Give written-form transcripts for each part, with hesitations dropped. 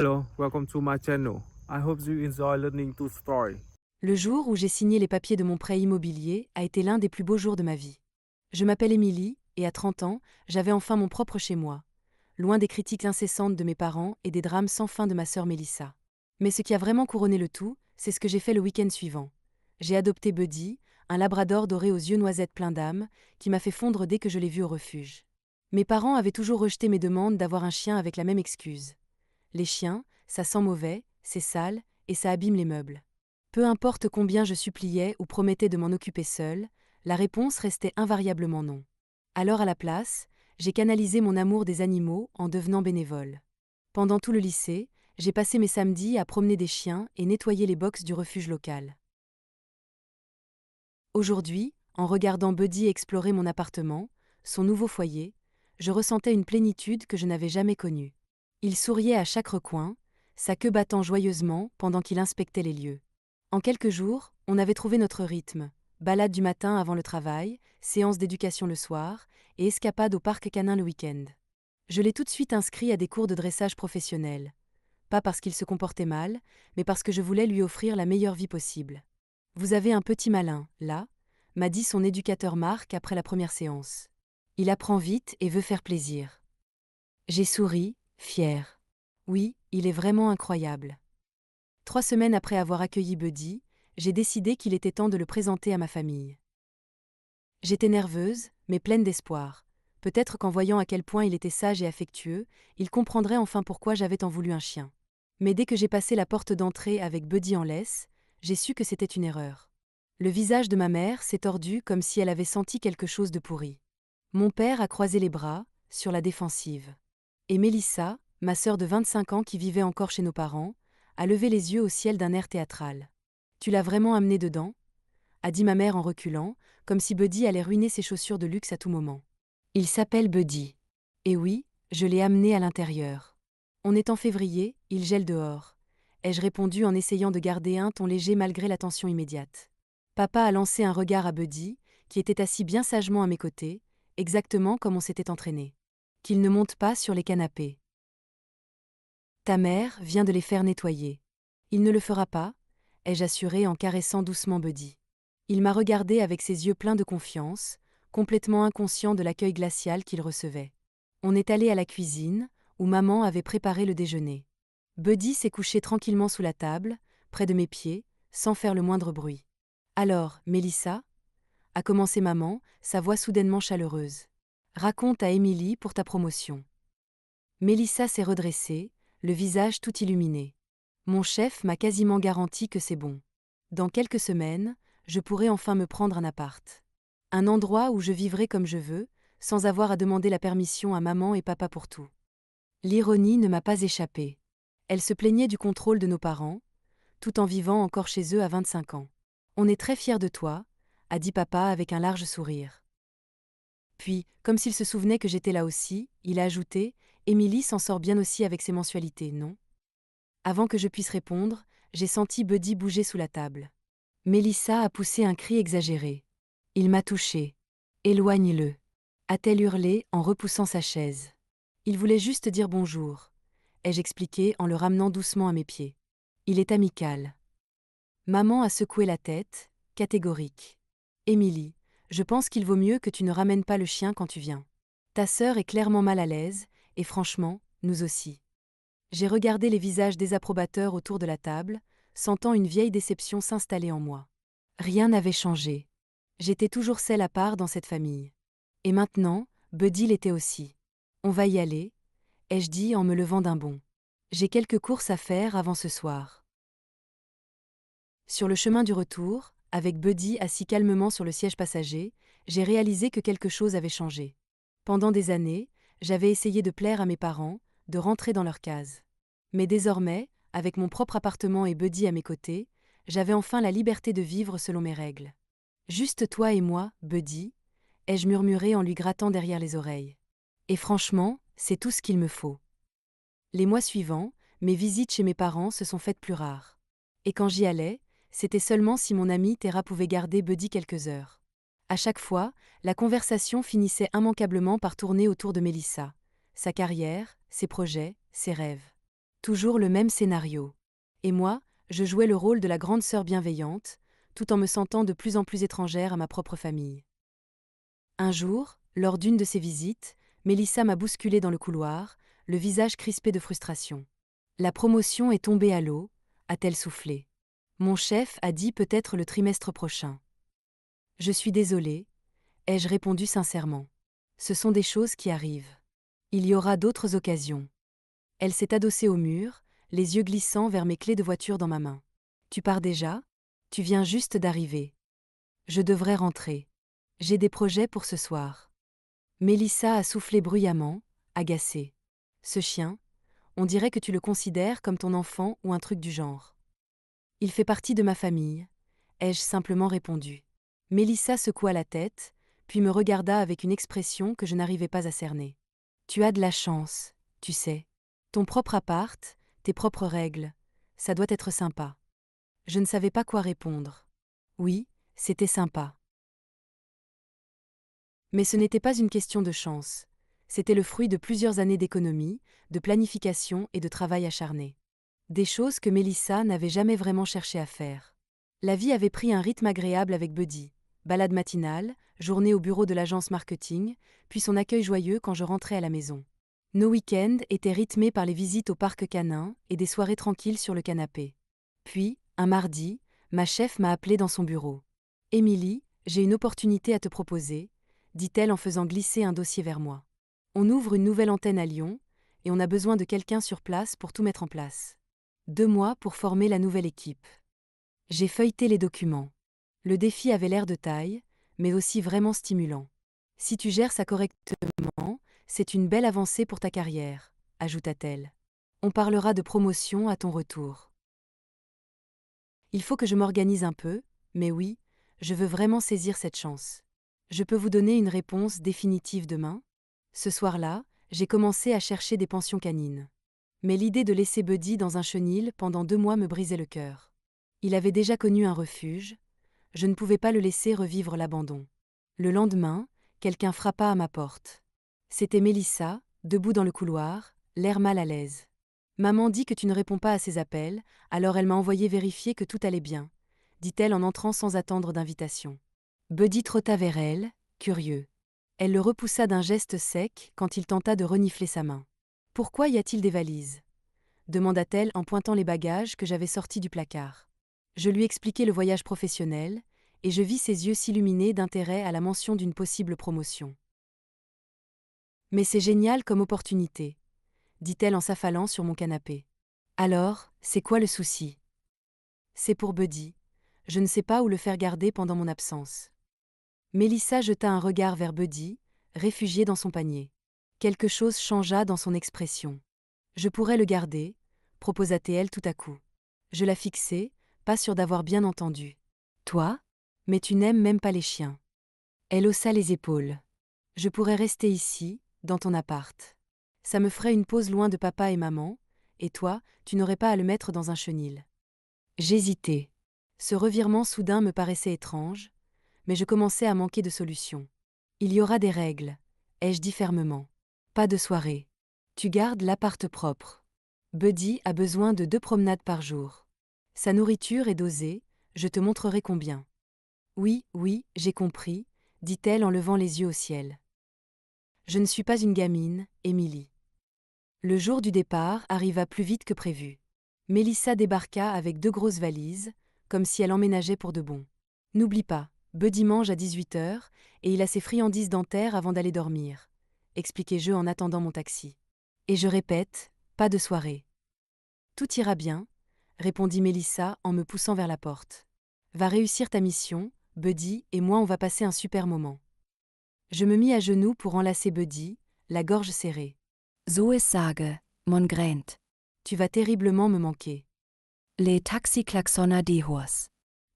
Hello, welcome to my channel. I hope you enjoy learning to story. Le jour où j'ai signé les papiers de mon prêt immobilier a été l'un des plus beaux jours de ma vie. Je m'appelle Émilie, et à 30 ans, j'avais enfin mon propre chez moi, loin des critiques incessantes de mes parents et des drames sans fin de ma sœur Mélissa. Mais ce qui a vraiment couronné le tout, c'est ce que j'ai fait le week-end suivant. J'ai adopté Buddy, un labrador doré aux yeux noisettes pleins d'âme, qui m'a fait fondre dès que je l'ai vu au refuge. Mes parents avaient toujours rejeté mes demandes d'avoir un chien avec la même excuse. Les chiens, ça sent mauvais, c'est sale, et ça abîme les meubles. Peu importe combien je suppliais ou promettais de m'en occuper seule, la réponse restait invariablement non. Alors à la place, j'ai canalisé mon amour des animaux en devenant bénévole. Pendant tout le lycée, j'ai passé mes samedis à promener des chiens et nettoyer les box du refuge local. Aujourd'hui, en regardant Buddy explorer mon appartement, son nouveau foyer, je ressentais une plénitude que je n'avais jamais connue. Il souriait à chaque recoin, sa queue battant joyeusement pendant qu'il inspectait les lieux. En quelques jours, on avait trouvé notre rythme. Balade du matin avant le travail, séance d'éducation le soir, et escapade au parc canin le week-end. Je l'ai tout de suite inscrit à des cours de dressage professionnel. Pas parce qu'il se comportait mal, mais parce que je voulais lui offrir la meilleure vie possible. Vous avez un petit malin, là, m'a dit son éducateur Marc après la première séance. Il apprend vite et veut faire plaisir. J'ai souri, fier. Oui, il est vraiment incroyable. 3 semaines après avoir accueilli Buddy, j'ai décidé qu'il était temps de le présenter à ma famille. J'étais nerveuse, mais pleine d'espoir. Peut-être qu'en voyant à quel point il était sage et affectueux, il comprendrait enfin pourquoi j'avais tant voulu un chien. Mais dès que j'ai passé la porte d'entrée avec Buddy en laisse, j'ai su que c'était une erreur. Le visage de ma mère s'est tordu comme si elle avait senti quelque chose de pourri. Mon père a croisé les bras, sur la défensive. Et Mélissa, ma sœur de 25 ans qui vivait encore chez nos parents, a levé les yeux au ciel d'un air théâtral. Tu l'as vraiment amené dedans ? A dit ma mère en reculant, comme si Buddy allait ruiner ses chaussures de luxe à tout moment. Il s'appelle Buddy. Et oui, je l'ai amené à l'intérieur. On est en février, il gèle dehors. Ai-je répondu en essayant de garder un ton léger malgré la tension immédiate. Papa a lancé un regard à Buddy, qui était assis bien sagement à mes côtés, exactement comme on s'était entraîné. Qu'il ne monte pas sur les canapés. Ta mère vient de les faire nettoyer. Il ne le fera pas, ai-je assuré en caressant doucement Buddy. Il m'a regardé avec ses yeux pleins de confiance, complètement inconscient de l'accueil glacial qu'il recevait. On est allé à la cuisine, où maman avait préparé le déjeuner. Buddy s'est couché tranquillement sous la table, près de mes pieds, sans faire le moindre bruit. Alors, Mélissa, a commencé maman, sa voix soudainement chaleureuse. Raconte à Émilie pour ta promotion. Mélissa s'est redressée, le visage tout illuminé. Mon chef m'a quasiment garanti que c'est bon. Dans quelques semaines, je pourrai enfin me prendre un appart. Un endroit où je vivrai comme je veux, sans avoir à demander la permission à maman et papa pour tout. L'ironie ne m'a pas échappé. Elle se plaignait du contrôle de nos parents, tout en vivant encore chez eux à 25 ans. On est très fiers de toi, a dit papa avec un large sourire. Puis, comme s'il se souvenait que j'étais là aussi, il a ajouté « Émilie s'en sort bien aussi avec ses mensualités, non ?» Avant que je puisse répondre, j'ai senti Buddy bouger sous la table. Mélissa a poussé un cri exagéré. Il m'a touché. Éloigne-le, a-t-elle hurlé en repoussant sa chaise. Il voulait juste dire bonjour, ai-je expliqué en le ramenant doucement à mes pieds. Il est amical. Maman a secoué la tête, catégorique. Émilie, je pense qu'il vaut mieux que tu ne ramènes pas le chien quand tu viens. Ta sœur est clairement mal à l'aise, et franchement, nous aussi. J'ai regardé les visages désapprobateurs autour de la table, sentant une vieille déception s'installer en moi. Rien n'avait changé. J'étais toujours celle à part dans cette famille. Et maintenant, Buddy l'était aussi. On va y aller, ai-je dit en me levant d'un bond. J'ai quelques courses à faire avant ce soir. Sur le chemin du retour, avec Buddy assis calmement sur le siège passager, j'ai réalisé que quelque chose avait changé. Pendant des années, j'avais essayé de plaire à mes parents, de rentrer dans leur case. Mais désormais, avec mon propre appartement et Buddy à mes côtés, j'avais enfin la liberté de vivre selon mes règles. Juste toi et moi, Buddy, ai-je murmuré en lui grattant derrière les oreilles. Et franchement, c'est tout ce qu'il me faut. Les mois suivants, mes visites chez mes parents se sont faites plus rares. Et quand j'y allais, c'était seulement si mon ami Terra pouvait garder Buddy quelques heures. À chaque fois, la conversation finissait immanquablement par tourner autour de Mélissa, sa carrière, ses projets, ses rêves. Toujours le même scénario. Et moi, je jouais le rôle de la grande sœur bienveillante, tout en me sentant de plus en plus étrangère à ma propre famille. Un jour, lors d'une de ses visites, Mélissa m'a bousculée dans le couloir, le visage crispé de frustration. La promotion est tombée à l'eau, a-t-elle soufflé. Mon chef a dit peut-être le trimestre prochain. Je suis désolée, ai-je répondu sincèrement. Ce sont des choses qui arrivent. Il y aura d'autres occasions. Elle s'est adossée au mur, les yeux glissant vers mes clés de voiture dans ma main. Tu pars déjà? Tu viens juste d'arriver. Je devrais rentrer. J'ai des projets pour ce soir. Mélissa a soufflé bruyamment, agacée. Ce chien, on dirait que tu le considères comme ton enfant ou un truc du genre. Il fait partie de ma famille, ai-je simplement répondu. Mélissa secoua la tête, puis me regarda avec une expression que je n'arrivais pas à cerner. Tu as de la chance, tu sais. Ton propre appart, tes propres règles, ça doit être sympa. Je ne savais pas quoi répondre. Oui, c'était sympa. Mais ce n'était pas une question de chance. C'était le fruit de plusieurs années d'économie, de planification et de travail acharné. Des choses que Mélissa n'avait jamais vraiment cherché à faire. La vie avait pris un rythme agréable avec Buddy. Balade matinale, journée au bureau de l'agence marketing, puis son accueil joyeux quand je rentrais à la maison. Nos week-ends étaient rythmés par les visites au parc canin et des soirées tranquilles sur le canapé. Puis, un mardi, ma chef m'a appelé dans son bureau. « Émilie, j'ai une opportunité à te proposer », dit-elle en faisant glisser un dossier vers moi. On ouvre une nouvelle antenne à Lyon, et on a besoin de quelqu'un sur place pour tout mettre en place. 2 mois pour former la nouvelle équipe. J'ai feuilleté les documents. Le défi avait l'air de taille, mais aussi vraiment stimulant. Si tu gères ça correctement, c'est une belle avancée pour ta carrière, ajouta-t-elle. On parlera de promotion à ton retour. Il faut que je m'organise un peu, mais oui, je veux vraiment saisir cette chance. Je peux vous donner une réponse définitive demain? Ce soir-là, j'ai commencé à chercher des pensions canines. Mais l'idée de laisser Buddy dans un chenil pendant 2 mois me brisait le cœur. Il avait déjà connu un refuge, je ne pouvais pas le laisser revivre l'abandon. Le lendemain, quelqu'un frappa à ma porte. C'était Mélissa, debout dans le couloir, l'air mal à l'aise. Maman dit que tu ne réponds pas à ses appels, alors elle m'a envoyé vérifier que tout allait bien, dit-elle en entrant sans attendre d'invitation. Buddy trotta vers elle, curieux. Elle le repoussa d'un geste sec quand il tenta de renifler sa main. « Pourquoi y a-t-il des valises ?» demanda-t-elle en pointant les bagages que j'avais sortis du placard. Je lui expliquai le voyage professionnel, et je vis ses yeux s'illuminer d'intérêt à la mention d'une possible promotion. « Mais c'est génial comme opportunité, » dit-elle en s'affalant sur mon canapé. « Alors, c'est quoi le souci ? » C'est pour Buddy. Je ne sais pas où le faire garder pendant mon absence. Mélissa jeta un regard vers Buddy, réfugié dans son panier. Quelque chose changea dans son expression. « Je pourrais le garder, » proposa-t-elle tout à coup. Je la fixai, pas sûre d'avoir bien entendu. « Toi ? Mais tu n'aimes même pas les chiens. » Elle haussa les épaules. « Je pourrais rester ici, dans ton appart. Ça me ferait une pause loin de papa et maman, et toi, tu n'aurais pas à le mettre dans un chenil. » J'hésitais. Ce revirement soudain me paraissait étrange, mais je commençais à manquer de solution. « Il y aura des règles, » ai-je dit fermement. « Pas de soirée. Tu gardes l'appart propre. Buddy a besoin de 2 promenades par jour. Sa nourriture est dosée, je te montrerai combien. » Oui, oui, j'ai compris, dit-elle en levant les yeux au ciel. Je ne suis pas une gamine, Émilie. Le jour du départ arriva plus vite que prévu. Mélissa débarqua avec 2 grosses valises, comme si elle emménageait pour de bon. N'oublie pas, Buddy mange à 18h et il a ses friandises dentaires avant d'aller dormir, expliquai-je en attendant mon taxi. Et je répète, pas de soirée. Tout ira bien, répondit Mélissa en me poussant vers la porte. Va réussir ta mission, Buddy et moi on va passer un super moment. Je me mis à genoux pour enlacer Buddy, la gorge serrée. So es sage, mon Grand. Tu vas terriblement me manquer. Les taxi klaxonna die Hors.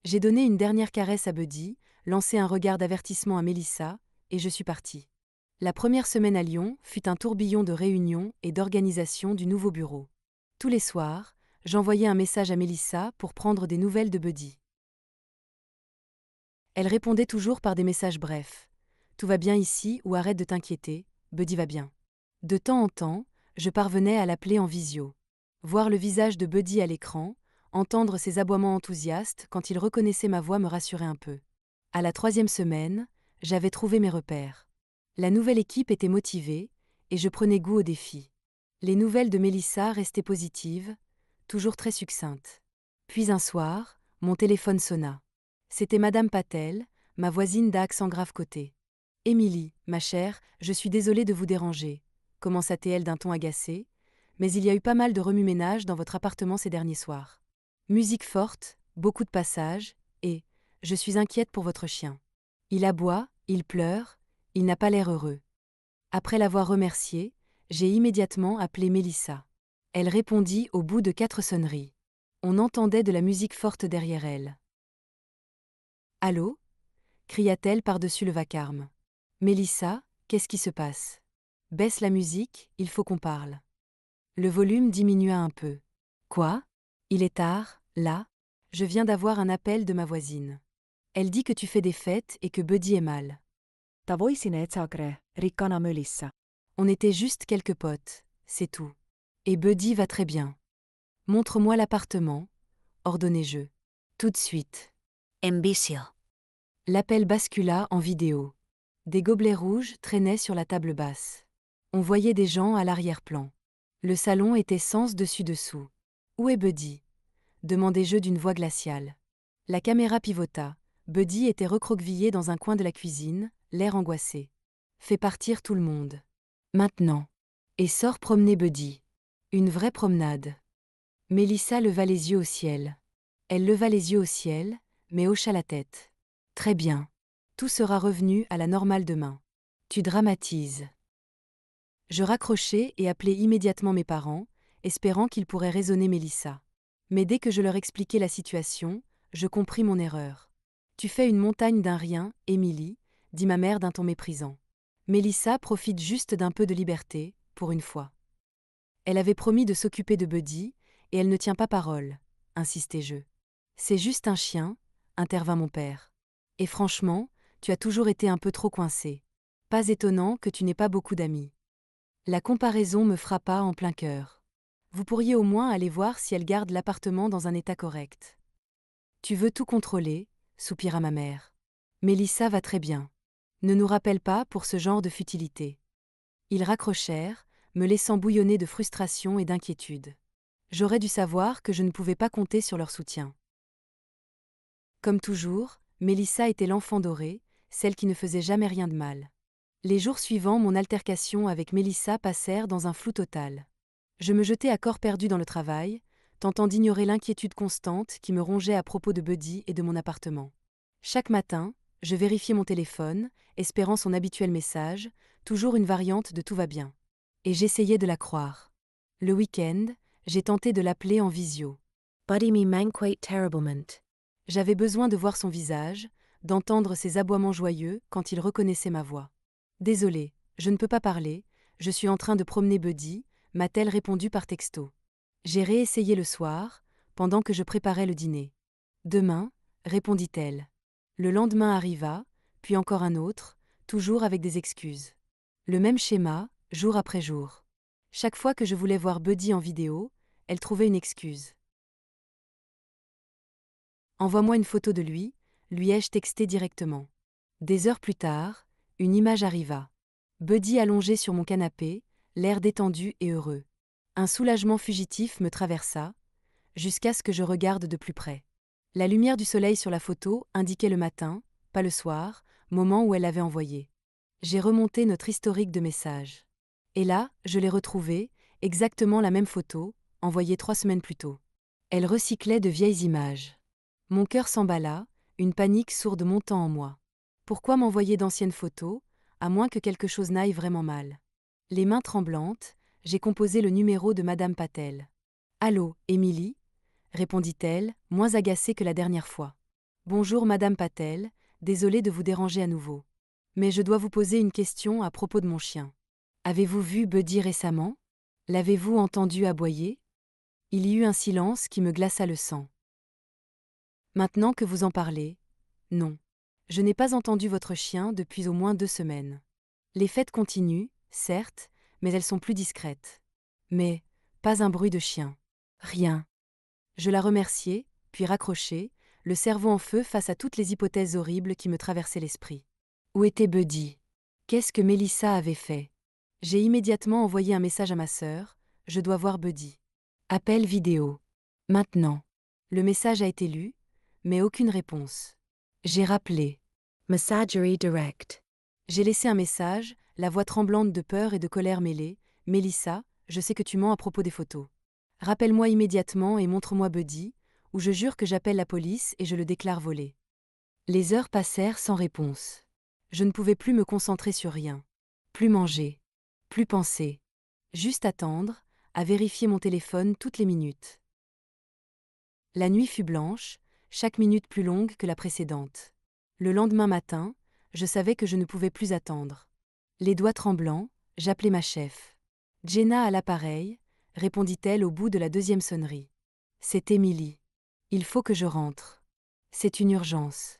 J'ai donné une dernière caresse à Buddy, lancé un regard d'avertissement à Mélissa, et je suis partie. La première semaine à Lyon fut un tourbillon de réunions et d'organisation du nouveau bureau. Tous les soirs, j'envoyais un message à Mélissa pour prendre des nouvelles de Buddy. Elle répondait toujours par des messages brefs. « Tout va bien ici » ou « Arrête de t'inquiéter, Buddy va bien ». De temps en temps, je parvenais à l'appeler en visio. Voir le visage de Buddy à l'écran, entendre ses aboiements enthousiastes quand il reconnaissait ma voix me rassurait un peu. À la 3e semaine, j'avais trouvé mes repères. La nouvelle équipe était motivée, et je prenais goût au défi. Les nouvelles de Mélissa restaient positives, toujours très succinctes. Puis un soir, mon téléphone sonna. C'était Madame Patel, ma voisine d'à accent grave côté. « Émilie, ma chère, je suis désolée de vous déranger », commença-t-elle d'un ton agacé, mais il y a eu pas mal de remue-ménage dans votre appartement ces derniers soirs. Musique forte, beaucoup de passages, et je suis inquiète pour votre chien. Il aboie, il pleure, il n'a pas l'air heureux. Après l'avoir remerciée, j'ai immédiatement appelé Mélissa. Elle répondit au bout de 4 sonneries. On entendait de la musique forte derrière elle. « Allô » cria-t-elle par-dessus le vacarme. « Mélissa, qu'est-ce qui se passe ? Baisse la musique, il faut qu'on parle. » Le volume diminua un peu. « Quoi ? Il est tard, là ? Je viens d'avoir un appel de ma voisine. Elle dit que tu fais des fêtes et que Buddy est mal. » Ta voisine Sagre, rikkana Melissa. On était juste quelques potes, c'est tout. Et Buddy va très bien. Montre-moi l'appartement, ordonnai-je. Tout de suite. Ambition. L'appel bascula en vidéo. Des gobelets rouges traînaient sur la table basse. On voyait des gens à l'arrière-plan. Le salon était sens dessus-dessous. Où est Buddy ? Demandai-je d'une voix glaciale. La caméra pivota. Buddy était recroquevillé dans un coin de la cuisine, l'air angoissé. Fais partir tout le monde. Maintenant. Et sors promener Buddy. Une vraie promenade. Mélissa leva les yeux au ciel. Elle leva les yeux au ciel, mais hocha la tête. Très bien. Tout sera revenu à la normale demain. Tu dramatises. Je raccrochai et appelai immédiatement mes parents, espérant qu'ils pourraient raisonner Mélissa. Mais dès que je leur expliquai la situation, je compris mon erreur. Tu fais une montagne d'un rien, Émilie, dit ma mère d'un ton méprisant. Mélissa profite juste d'un peu de liberté, pour une fois. Elle avait promis de s'occuper de Buddy, et elle ne tient pas parole, insistai-je. C'est juste un chien, intervint mon père. Et franchement, tu as toujours été un peu trop coincé. Pas étonnant que tu n'aies pas beaucoup d'amis. La comparaison me frappa en plein cœur. Vous pourriez au moins aller voir si elle garde l'appartement dans un état correct. Tu veux tout contrôler, soupira ma mère. Mélissa va très bien. Ne nous rappelle pas pour ce genre de futilité. Ils raccrochèrent, me laissant bouillonner de frustration et d'inquiétude. J'aurais dû savoir que je ne pouvais pas compter sur leur soutien. Comme toujours, Mélissa était l'enfant doré, celle qui ne faisait jamais rien de mal. Les jours suivants, mon altercation avec Mélissa passèrent dans un flou total. Je me jetai à corps perdu dans le travail, tentant d'ignorer l'inquiétude constante qui me rongeait à propos de Buddy et de mon appartement. Chaque matin, je vérifiais mon téléphone, espérant son habituel message, toujours une variante de tout va bien. Et j'essayais de la croire. Le week-end, j'ai tenté de l'appeler en visio. Buddy me manquate terriblement. J'avais besoin de voir son visage, d'entendre ses aboiements joyeux quand il reconnaissait ma voix. Désolé, je ne peux pas parler, je suis en train de promener Buddy, m'a-t-elle répondu par texto. J'ai réessayé le soir, pendant que je préparais le dîner. Demain, répondit-elle. Le lendemain arriva, puis encore un autre, toujours avec des excuses. Le même schéma, jour après jour. Chaque fois que je voulais voir Buddy en vidéo, elle trouvait une excuse. Envoie-moi une photo de lui, lui ai-je texté directement. Des heures plus tard, une image arriva. Buddy allongé sur mon canapé, l'air détendu et heureux. Un soulagement fugitif me traversa, jusqu'à ce que je regarde de plus près. La lumière du soleil sur la photo indiquait le matin, pas le soir, moment où elle l'avait envoyé. J'ai remonté notre historique de messages. Et là, je l'ai retrouvée, exactement la même photo, envoyée 3 semaines plus tôt. Elle recyclait de vieilles images. Mon cœur s'emballa, une panique sourde montant en moi. Pourquoi m'envoyer d'anciennes photos, à moins que quelque chose n'aille vraiment mal? Les mains tremblantes, j'ai composé le numéro de Madame Patel. « Allô, Émilie » répondit-elle, moins agacée que la dernière fois. « Bonjour Madame Patel, désolée de vous déranger à nouveau. Mais je dois vous poser une question à propos de mon chien. Avez-vous vu Buddy récemment? L'avez-vous entendu aboyer ?» Il y eut un silence qui me glaça le sang. Maintenant que vous en parlez, non. Je n'ai pas entendu votre chien depuis au moins 2 semaines. Les fêtes continuent, certes, mais elles sont plus discrètes. Mais, pas un bruit de chien. Rien. Je la remerciai, puis raccrochai, le cerveau en feu face à toutes les hypothèses horribles qui me traversaient l'esprit. Où était Buddy? Qu'est-ce que Melissa avait fait? J'ai immédiatement envoyé un message à ma sœur, je dois voir Buddy. Appel vidéo. Maintenant. Le message a été lu, mais aucune réponse. J'ai rappelé. Messagerie direct. J'ai laissé un message, la voix tremblante de peur et de colère mêlée. Melissa, je sais que tu mens à propos des photos. Rappelle-moi immédiatement et montre-moi Buddy, ou je jure que j'appelle la police et je le déclare volé. Les heures passèrent sans réponse. Je ne pouvais plus me concentrer sur rien. Plus manger. Plus penser. Juste attendre, à vérifier mon téléphone toutes les minutes. La nuit fut blanche, chaque minute plus longue que la précédente. Le lendemain matin, je savais que je ne pouvais plus attendre. Les doigts tremblants, j'appelai ma chef. Jenna à l'appareil, répondit-elle au bout de la deuxième sonnerie. C'est Emily. Il faut que je rentre. C'est une urgence.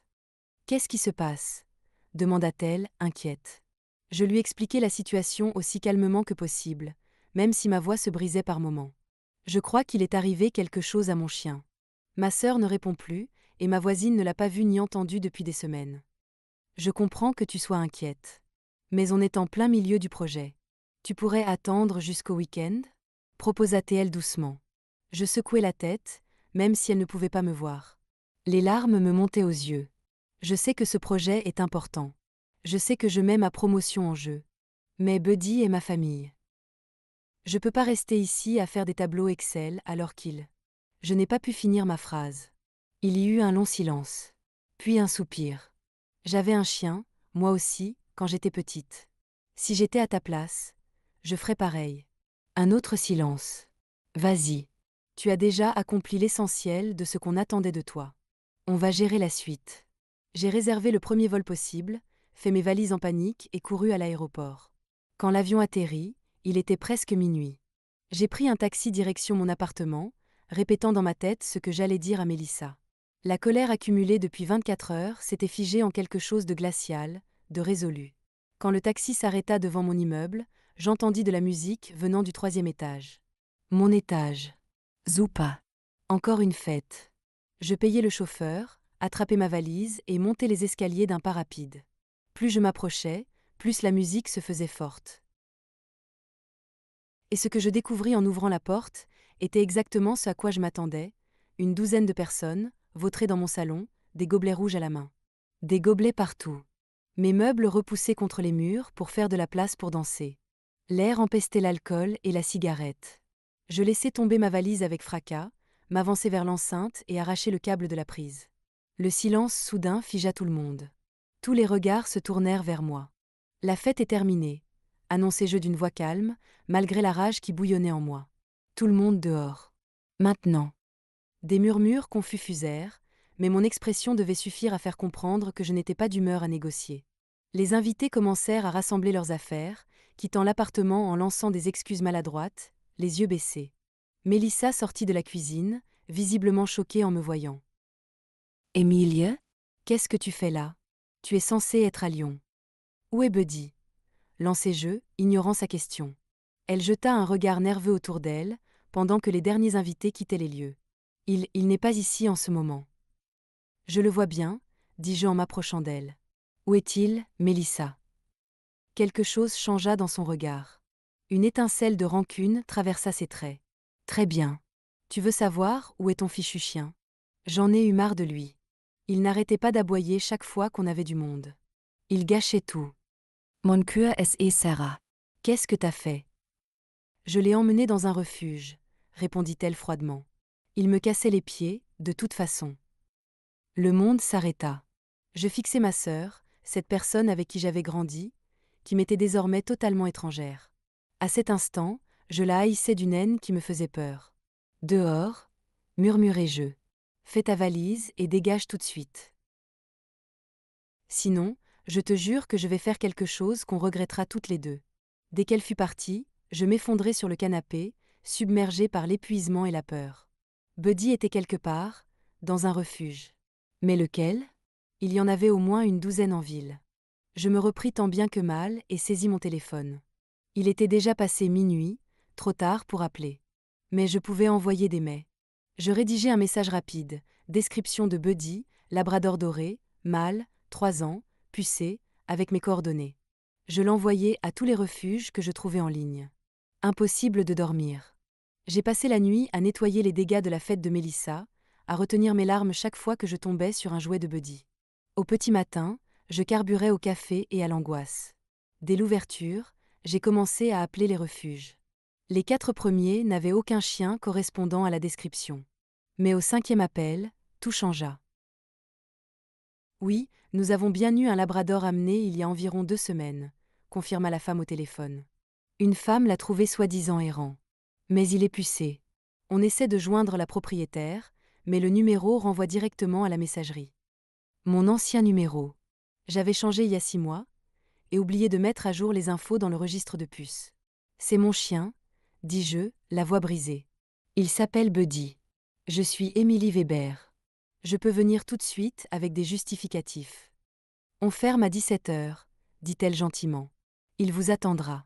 Qu'est-ce qui se passe? Demanda-t-elle, inquiète. Je lui expliquai la situation aussi calmement que possible, même si ma voix se brisait par moments. Je crois qu'il est arrivé quelque chose à mon chien. Ma sœur ne répond plus, et ma voisine ne l'a pas vu ni entendu depuis des semaines. Je comprends que tu sois inquiète. Mais on est en plein milieu du projet. Tu pourrais attendre jusqu'au week-end? Proposa-t-elle doucement. Je secouai la tête, même si elle ne pouvait pas me voir. Les larmes me montaient aux yeux. Je sais que ce projet est important. Je sais que je mets ma promotion en jeu. Mais Buddy est ma famille. Je peux pas rester ici à faire des tableaux Excel alors qu'il... Je n'ai pas pu finir ma phrase. Il y eut un long silence. Puis un soupir. J'avais un chien, moi aussi, quand j'étais petite. Si j'étais à ta place, je ferais pareil. Un autre silence. Vas-y. Tu as déjà accompli l'essentiel de ce qu'on attendait de toi. On va gérer la suite. J'ai réservé le premier vol possible, fait mes valises en panique et couru à l'aéroport. Quand l'avion atterrit, il était presque minuit. J'ai pris un taxi direction mon appartement, répétant dans ma tête ce que j'allais dire à Melissa. La colère accumulée depuis 24 heures s'était figée en quelque chose de glacial, de résolu. Quand le taxi s'arrêta devant mon immeuble, j'entendis de la musique venant du 3e étage. Mon étage. Super. Encore une fête. Je payai le chauffeur, attrapai ma valise et montai les escaliers d'un pas rapide. Plus je m'approchais, plus la musique se faisait forte. Et ce que je découvris en ouvrant la porte était exactement ce à quoi je m'attendais, une douzaine de personnes, vautrées dans mon salon, des gobelets rouges à la main. Des gobelets partout. Mes meubles repoussés contre les murs pour faire de la place pour danser. L'air empestait l'alcool et la cigarette. Je laissai tomber ma valise avec fracas, m'avançai vers l'enceinte et arrachai le câble de la prise. Le silence soudain figea tout le monde. Tous les regards se tournèrent vers moi. La fête est terminée, annonçai-je d'une voix calme, malgré la rage qui bouillonnait en moi. Tout le monde dehors. Maintenant. Des murmures confus fusèrent, mais mon expression devait suffire à faire comprendre que je n'étais pas d'humeur à négocier. Les invités commencèrent à rassembler leurs affaires, quittant l'appartement en lançant des excuses maladroites, les yeux baissés. Melissa sortit de la cuisine, visiblement choquée en me voyant. Emilie? Qu'est-ce que tu fais là? Tu es censée être à Lyon. Où est Buddy? Lançai-je, ignorant sa question. Elle jeta un regard nerveux autour d'elle, pendant que les derniers invités quittaient les lieux. Il n'est pas ici en ce moment. Je le vois bien, dis-je en m'approchant d'elle. Où est-il, Melissa? Quelque chose changea dans son regard. Une étincelle de rancune traversa ses traits. Très bien. Tu veux savoir où est ton fichu chien? J'en ai eu marre de lui. Il n'arrêtait pas d'aboyer chaque fois qu'on avait du monde. Il gâchait tout. Mon cœur est serra. Qu'est-ce que t'as fait? Je l'ai emmené dans un refuge, répondit-elle froidement. Il me cassait les pieds, de toute façon. Le monde s'arrêta. Je fixai ma sœur, cette personne avec qui j'avais grandi, qui m'était désormais totalement étrangère. À cet instant, je la haïssais d'une haine qui me faisait peur. Dehors, murmurai-je. Fais ta valise et dégage tout de suite. Sinon, je te jure que je vais faire quelque chose qu'on regrettera toutes les deux. Dès qu'elle fut partie, je m'effondrai sur le canapé, submergé par l'épuisement et la peur. Buddy était quelque part, dans un refuge. Mais lequel? Il y en avait au moins une douzaine en ville. Je me repris tant bien que mal et saisis mon téléphone. Il était déjà passé minuit, trop tard pour appeler. Mais je pouvais envoyer des mais. Je rédigeai un message rapide, description de Buddy, labrador doré, mâle, 3 ans, pucé, avec mes coordonnées. Je l'envoyai à tous les refuges que je trouvais en ligne. Impossible de dormir. J'ai passé la nuit à nettoyer les dégâts de la fête de Mélissa, à retenir mes larmes chaque fois que je tombais sur un jouet de Buddy. Au petit matin, je carburais au café et à l'angoisse. Dès l'ouverture, j'ai commencé à appeler les refuges. Les 4 premiers n'avaient aucun chien correspondant à la description. Mais au 5e appel, tout changea. Oui, nous avons bien eu un labrador amené il y a environ 2 semaines, confirma la femme au téléphone. Une femme l'a trouvé soi-disant errant. Mais il est pucé. On essaie de joindre la propriétaire, mais le numéro renvoie directement à la messagerie. Mon ancien numéro. J'avais changé il y a 6 mois, et oublié de mettre à jour les infos dans le registre de puces. C'est mon chien, dis-je, la voix brisée. Il s'appelle Buddy. Je suis Émilie Weber. Je peux venir tout de suite avec des justificatifs. On ferme à 17h, dit-elle gentiment. Il vous attendra.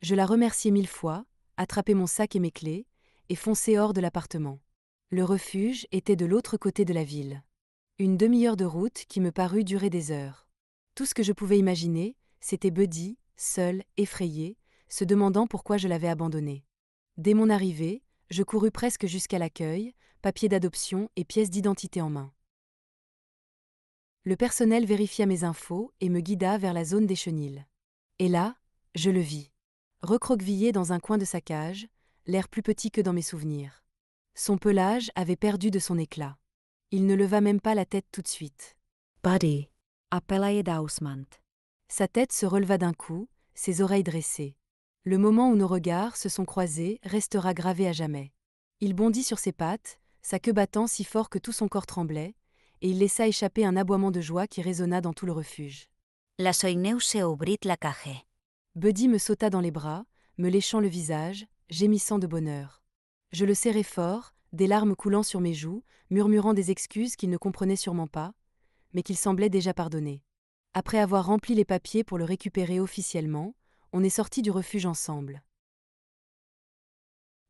Je la remerciai 1000 fois, attrapai mon sac et mes clés, et fonçai hors de l'appartement. Le refuge était de l'autre côté de la ville. Une demi-heure de route qui me parut durer des heures. Tout ce que je pouvais imaginer, c'était Buddy, seul, effrayé, se demandant pourquoi je l'avais abandonné. Dès mon arrivée, je courus presque jusqu'à l'accueil, papier d'adoption et pièce d'identité en main. Le personnel vérifia mes infos et me guida vers la zone des chenils. Et là, je le vis. Recroquevillé dans un coin de sa cage, l'air plus petit que dans mes souvenirs. Son pelage avait perdu de son éclat. Il ne leva même pas la tête tout de suite. Buddy. Appela edausmant. Sa tête se releva d'un coup, ses oreilles dressées. Le moment où nos regards se sont croisés restera gravé à jamais. Il bondit sur ses pattes, sa queue battant si fort que tout son corps tremblait, et il laissa échapper un aboiement de joie qui résonna dans tout le refuge. La soigneu se obrit la cage. Buddy me sauta dans les bras, me léchant le visage, gémissant de bonheur. Je le serrai fort, des larmes coulant sur mes joues, murmurant des excuses qu'il ne comprenait sûrement pas, mais qu'il semblait déjà pardonner. Après avoir rempli les papiers pour le récupérer officiellement, on est sortis du refuge ensemble.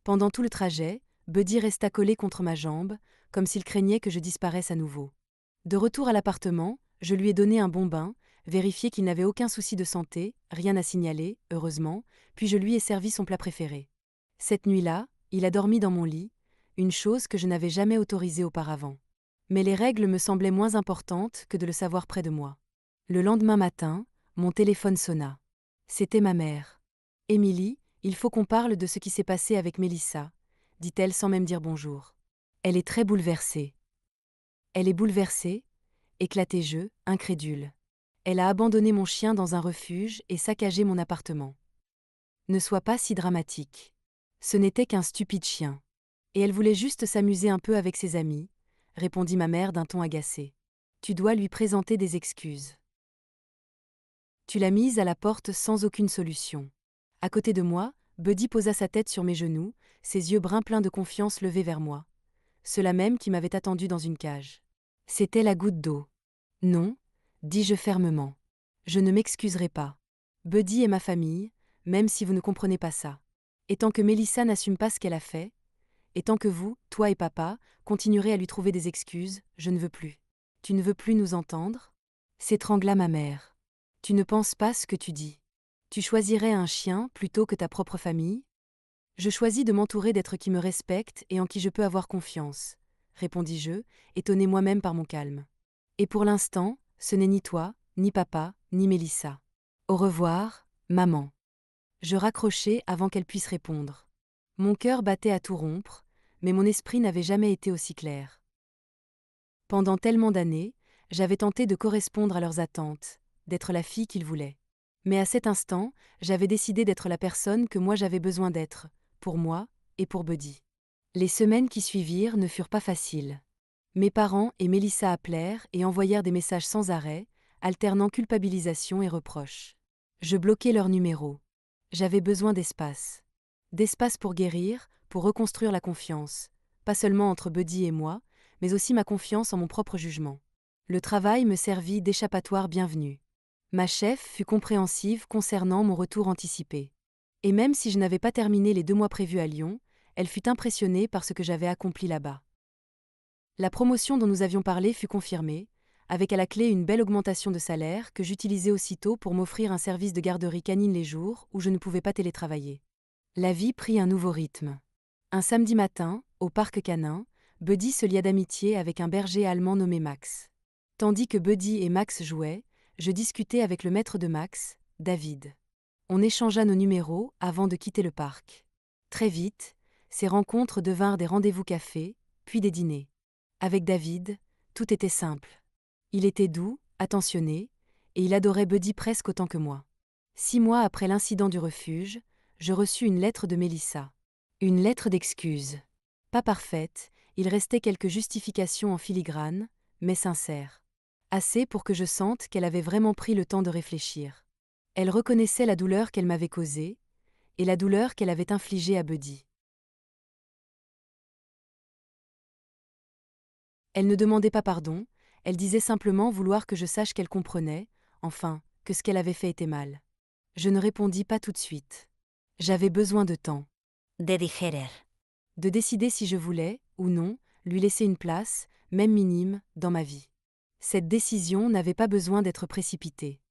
Pendant tout le trajet, Buddy resta collé contre ma jambe, comme s'il craignait que je disparaisse à nouveau. De retour à l'appartement, je lui ai donné un bon bain, vérifié qu'il n'avait aucun souci de santé, rien à signaler, heureusement, puis je lui ai servi son plat préféré. Cette nuit-là, il a dormi dans mon lit, une chose que je n'avais jamais autorisée auparavant. Mais les règles me semblaient moins importantes que de le savoir près de moi. Le lendemain matin, mon téléphone sonna. C'était ma mère. « Émilie, il faut qu'on parle de ce qui s'est passé avec Mélissa », dit-elle sans même dire bonjour. Elle est très bouleversée. Elle est bouleversée, éclatai-je, incrédule. Elle a abandonné mon chien dans un refuge et saccagé mon appartement. Ne sois pas si dramatique. Ce n'était qu'un stupide chien. Et elle voulait juste s'amuser un peu avec ses amis, répondit ma mère d'un ton agacé. Tu dois lui présenter des excuses. Tu l'as mise à la porte sans aucune solution. À côté de moi, Buddy posa sa tête sur mes genoux, ses yeux bruns pleins de confiance levés vers moi. Ceux-là même qui m'avaient attendu dans une cage. C'était la goutte d'eau. Non, dis-je fermement. Je ne m'excuserai pas. Buddy est ma famille, même si vous ne comprenez pas ça. Et tant que Mélissa n'assume pas ce qu'elle a fait, et tant que vous, toi et papa, continuerez à lui trouver des excuses, je ne veux plus. Tu ne veux plus nous entendre ? S'étrangla ma mère. Tu ne penses pas ce que tu dis. Tu choisirais un chien plutôt que ta propre famille ? Je choisis de m'entourer d'êtres qui me respectent et en qui je peux avoir confiance, répondis-je, étonné moi-même par mon calme. Et pour l'instant, ce n'est ni toi, ni papa, ni Mélissa. Au revoir, maman. Je raccrochai avant qu'elle puisse répondre. Mon cœur battait à tout rompre, mais mon esprit n'avait jamais été aussi clair. Pendant tellement d'années, j'avais tenté de correspondre à leurs attentes, d'être la fille qu'ils voulaient. Mais à cet instant, j'avais décidé d'être la personne que moi j'avais besoin d'être, pour moi et pour Buddy. Les semaines qui suivirent ne furent pas faciles. Mes parents et Mélissa appelèrent et envoyèrent des messages sans arrêt, alternant culpabilisation et reproches. Je bloquai leur numéro. J'avais besoin d'espace. D'espace pour guérir, pour reconstruire la confiance, pas seulement entre Buddy et moi, mais aussi ma confiance en mon propre jugement. Le travail me servit d'échappatoire bienvenu. Ma chef fut compréhensive concernant mon retour anticipé. Et même si je n'avais pas terminé les 2 mois prévus à Lyon, elle fut impressionnée par ce que j'avais accompli là-bas. La promotion dont nous avions parlé fut confirmée, avec à la clé une belle augmentation de salaire que j'utilisais aussitôt pour m'offrir un service de garderie canine les jours où je ne pouvais pas télétravailler. La vie prit un nouveau rythme. Un samedi matin, au parc canin, Buddy se lia d'amitié avec un berger allemand nommé Max. Tandis que Buddy et Max jouaient, je discutais avec le maître de Max, David. On échangea nos numéros avant de quitter le parc. Très vite, ces rencontres devinrent des rendez-vous café, puis des dîners. Avec David, tout était simple. Il était doux, attentionné, et il adorait Buddy presque autant que moi. 6 mois après l'incident du refuge, je reçus une lettre de Mélissa. Une lettre d'excuse. Pas parfaite, il restait quelques justifications en filigrane, mais sincères. Assez pour que je sente qu'elle avait vraiment pris le temps de réfléchir. Elle reconnaissait la douleur qu'elle m'avait causée, et la douleur qu'elle avait infligée à Buddy. Elle ne demandait pas pardon, elle disait simplement vouloir que je sache qu'elle comprenait, enfin, que ce qu'elle avait fait était mal. Je ne répondis pas tout de suite. J'avais besoin de temps. De digerer. De décider si je voulais, ou non, lui laisser une place, même minime, dans ma vie. Cette décision n'avait pas besoin d'être précipitée.